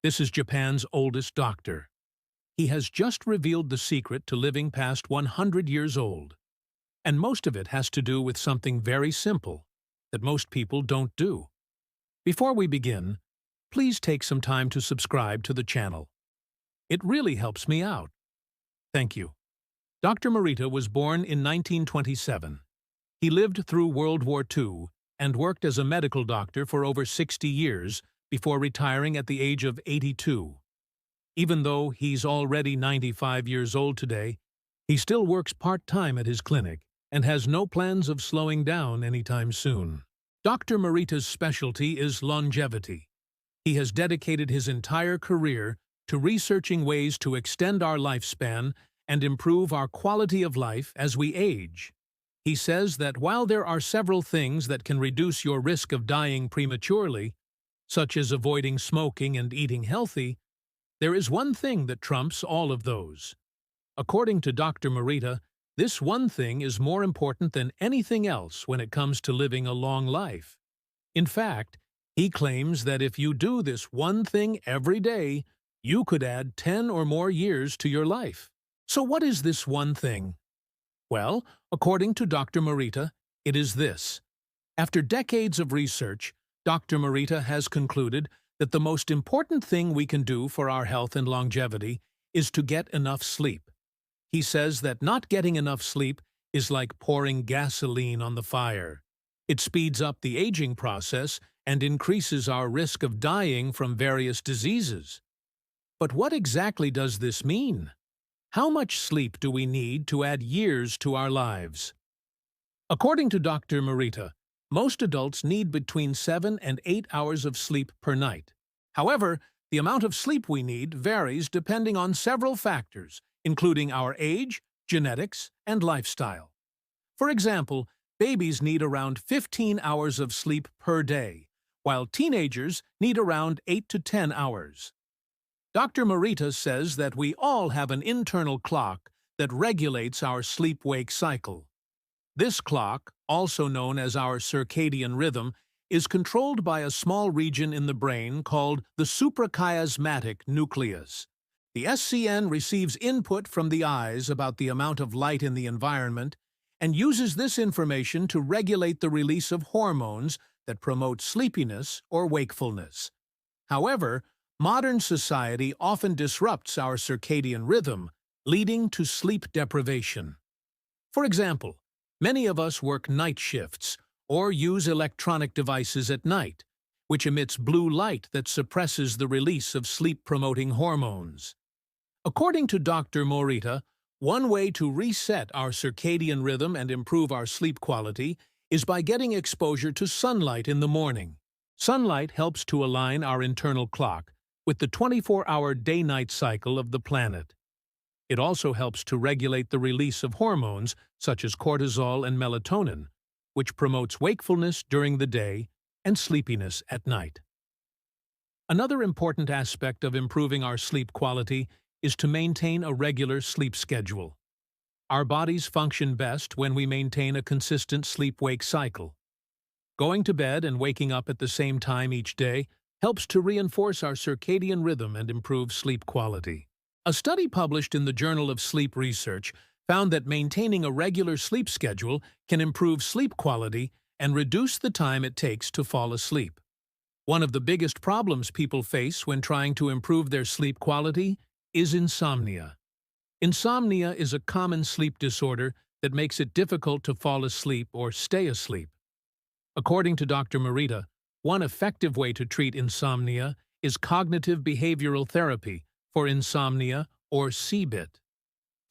This is Japan's oldest doctor. He has just revealed the secret to living past 100 years old. And most of it has to do with something very simple that most people don't do. Before we begin, please take some time to subscribe to the channel. It really helps me out. Thank you. Dr. Morita was born in 1927. He lived through World War II and worked as a medical doctor for over 60 years before retiring at the age of 82. Even though he's already 95 years old today, he still works part-time at his clinic and has no plans of slowing down anytime soon. Dr. Morita's specialty is longevity. He has dedicated his entire career to researching ways to extend our lifespan and improve our quality of life as we age. He says that while there are several things that can reduce your risk of dying prematurely, such as avoiding smoking and eating healthy, there is one thing that trumps all of those. According to Dr. Morita, this one thing is more important than anything else when it comes to living a long life. In fact, he claims that if you do this one thing every day, you could add 10 or more years to your life. So what is this one thing? Well, according to Dr. Morita, it is this. After decades of research, Dr. Morita has concluded that the most important thing we can do for our health and longevity is to get enough sleep. He says that not getting enough sleep is like pouring gasoline on the fire. It speeds up the aging process and increases our risk of dying from various diseases. But what exactly does this mean? How much sleep do we need to add years to our lives? According to Dr. Morita, most adults need between 7 and 8 hours of sleep per night. However, the amount of sleep we need varies depending on several factors, including our age, genetics, and lifestyle. For example, babies need around 15 hours of sleep per day, while teenagers need around 8 to 10 hours. Dr. Morita says that we all have an internal clock that regulates our sleep-wake cycle. This clock, also known as our circadian rhythm, is controlled by a small region in the brain called the suprachiasmatic nucleus. The SCN receives input from the eyes about the amount of light in the environment and uses this information to regulate the release of hormones that promote sleepiness or wakefulness. However, modern society often disrupts our circadian rhythm, leading to sleep deprivation. For example, many of us work night shifts or use electronic devices at night, which emits blue light that suppresses the release of sleep-promoting hormones. According to Dr. Morita, one way to reset our circadian rhythm and improve our sleep quality is by getting exposure to sunlight in the morning. Sunlight helps to align our internal clock with the 24-hour day-night cycle of the planet. It also helps to regulate the release of hormones such as cortisol and melatonin, which promotes wakefulness during the day and sleepiness at night. Another important aspect of improving our sleep quality is to maintain a regular sleep schedule. Our bodies function best when we maintain a consistent sleep-wake cycle. Going to bed and waking up at the same time each day helps to reinforce our circadian rhythm and improve sleep quality. A study published in the Journal of Sleep Research found that maintaining a regular sleep schedule can improve sleep quality and reduce the time it takes to fall asleep. One of the biggest problems people face when trying to improve their sleep quality is insomnia. Insomnia is a common sleep disorder that makes it difficult to fall asleep or stay asleep. According to Dr. Morita, one effective way to treat insomnia is cognitive behavioral therapy for insomnia, or CBT.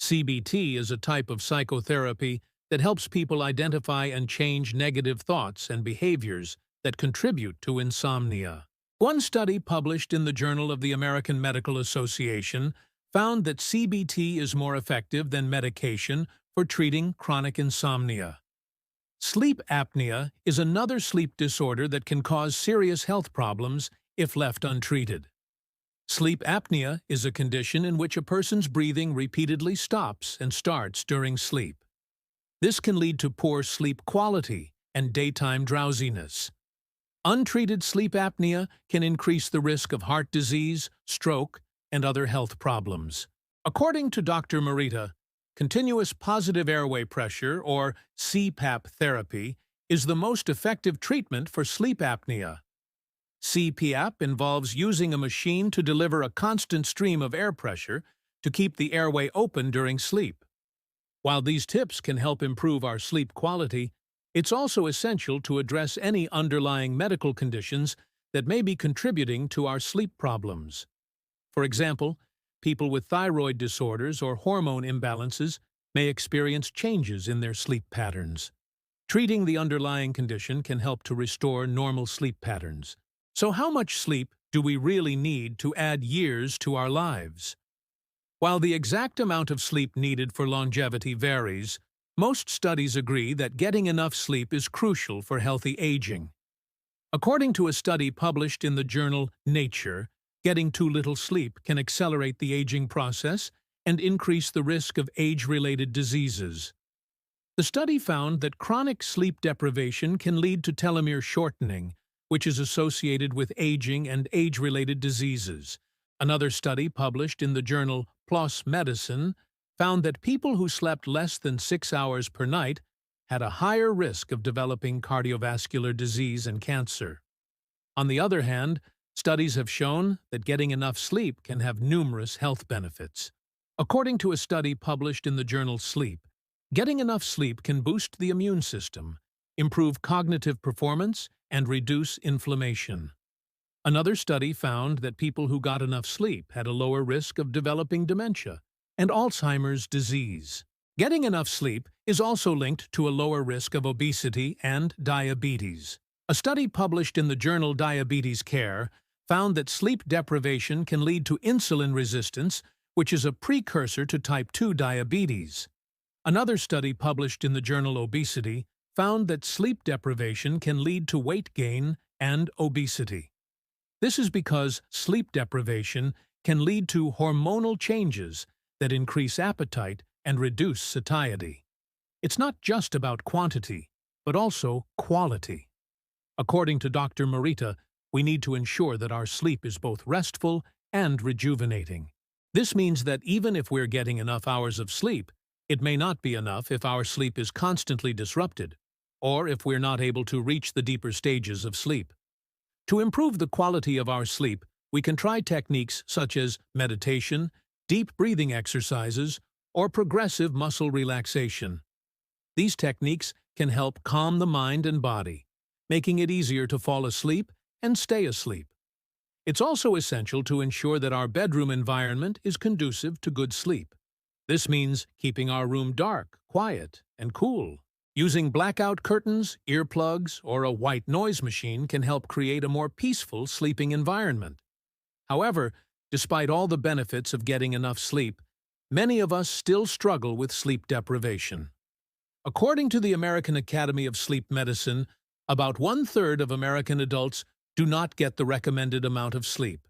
CBT is a type of psychotherapy that helps people identify and change negative thoughts and behaviors that contribute to insomnia. One study published in the Journal of the American Medical Association found that CBT is more effective than medication for treating chronic insomnia. Sleep apnea is another sleep disorder that can cause serious health problems if left untreated. Sleep apnea is a condition in which a person's breathing repeatedly stops and starts during sleep. This can lead to poor sleep quality and daytime drowsiness. Untreated sleep apnea can increase the risk of heart disease, stroke, and other health problems. According to Dr. Morita, continuous positive airway pressure, or CPAP therapy, is the most effective treatment for sleep apnea. CPAP involves using a machine to deliver a constant stream of air pressure to keep the airway open during sleep. While these tips can help improve our sleep quality, it's also essential to address any underlying medical conditions that may be contributing to our sleep problems. For example, people with thyroid disorders or hormone imbalances may experience changes in their sleep patterns. Treating the underlying condition can help to restore normal sleep patterns. So how much sleep do we really need to add years to our lives? While the exact amount of sleep needed for longevity varies, most studies agree that getting enough sleep is crucial for healthy aging. According to a study published in the journal Nature, getting too little sleep can accelerate the aging process and increase the risk of age-related diseases. The study found that chronic sleep deprivation can lead to telomere shortening, which is associated with aging and age-related diseases. Another study published in the journal PLOS Medicine found that people who slept less than 6 hours per night had a higher risk of developing cardiovascular disease and cancer. On the other hand, studies have shown that getting enough sleep can have numerous health benefits. According to a study published in the journal Sleep, getting enough sleep can boost the immune system, improve cognitive performance, and reduce inflammation. Another study found that people who got enough sleep had a lower risk of developing dementia and Alzheimer's disease. Getting enough sleep is also linked to a lower risk of obesity and diabetes. A study published in the journal Diabetes Care found that sleep deprivation can lead to insulin resistance, which is a precursor to type 2 diabetes. Another study published in the journal Obesity found that sleep deprivation can lead to weight gain and obesity. This is because sleep deprivation can lead to hormonal changes that increase appetite and reduce satiety. It's not just about quantity, but also quality. According to Dr. Morita, we need to ensure that our sleep is both restful and rejuvenating. This means that even if we're getting enough hours of sleep, it may not be enough if our sleep is constantly disrupted, or if we're not able to reach the deeper stages of sleep. To improve the quality of our sleep, we can try techniques such as meditation, deep breathing exercises, or progressive muscle relaxation. These techniques can help calm the mind and body, making it easier to fall asleep and stay asleep. It's also essential to ensure that our bedroom environment is conducive to good sleep. This means keeping our room dark, quiet, and cool. Using blackout curtains, earplugs, or a white noise machine can help create a more peaceful sleeping environment. However, despite all the benefits of getting enough sleep, many of us still struggle with sleep deprivation. According to the American Academy of Sleep Medicine, about 1/3 of American adults do not get the recommended amount of sleep.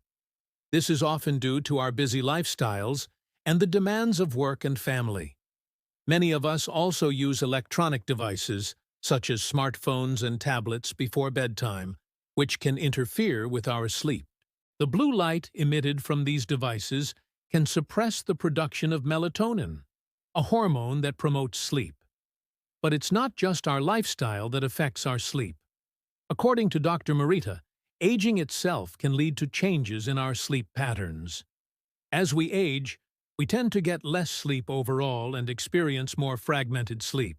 This is often due to our busy lifestyles and the demands of work and family. Many of us also use electronic devices, such as smartphones and tablets, before bedtime, which can interfere with our sleep. The blue light emitted from these devices can suppress the production of melatonin, a hormone that promotes sleep. But it's not just our lifestyle that affects our sleep. According to Dr. Morita, aging itself can lead to changes in our sleep patterns. As we age, we tend to get less sleep overall and experience more fragmented sleep.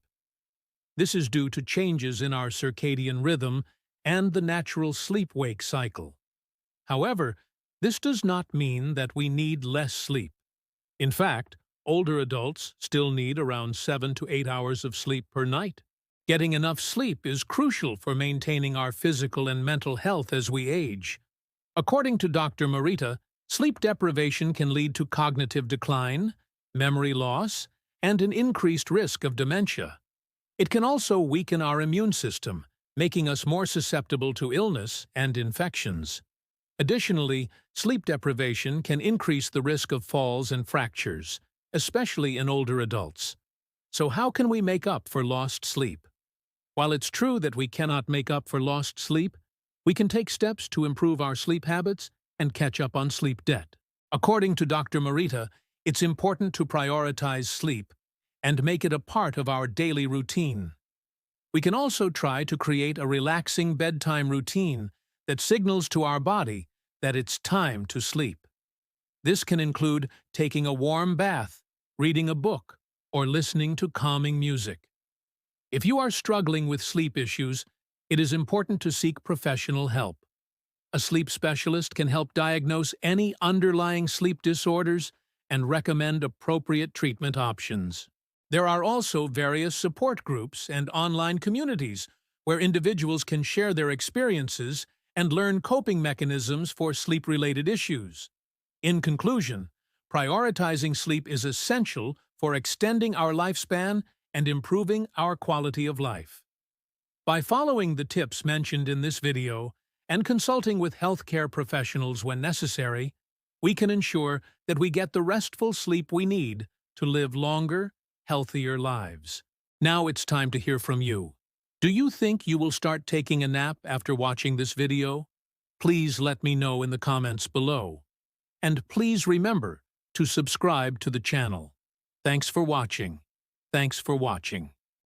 This is due to changes in our circadian rhythm and the natural sleep-wake cycle. However, this does not mean that we need less sleep. In fact, older adults still need around 7 to 8 hours of sleep per night. Getting enough sleep is crucial for maintaining our physical and mental health as we age. According to Dr. Morita, sleep deprivation can lead to cognitive decline, memory loss, and an increased risk of dementia. It can also weaken our immune system, making us more susceptible to illness and infections. Additionally, sleep deprivation can increase the risk of falls and fractures, especially in older adults. So how can we make up for lost sleep? While it's true that we cannot make up for lost sleep, We can take steps to improve our sleep habits and catch up on sleep debt. According to Dr. Morita, it's important to prioritize sleep and make it a part of our daily routine. We can also try to create a relaxing bedtime routine that signals to our body that it's time to sleep. This can include taking a warm bath, reading a book, or listening to calming music. If you are struggling with sleep issues, it is important to seek professional help. A sleep specialist can help diagnose any underlying sleep disorders and recommend appropriate treatment options. There are also various support groups and online communities where individuals can share their experiences and learn coping mechanisms for sleep-related issues. In conclusion, prioritizing sleep is essential for extending our lifespan and improving our quality of life. By following the tips mentioned in this video and consulting with healthcare professionals when necessary, we can ensure that we get the restful sleep we need to live longer, healthier lives. Now it's time to hear from you. Do you think you will start taking a nap after watching this video? Please let me know in the comments below. And please remember to subscribe to the channel. Thanks for watching. Thanks for watching.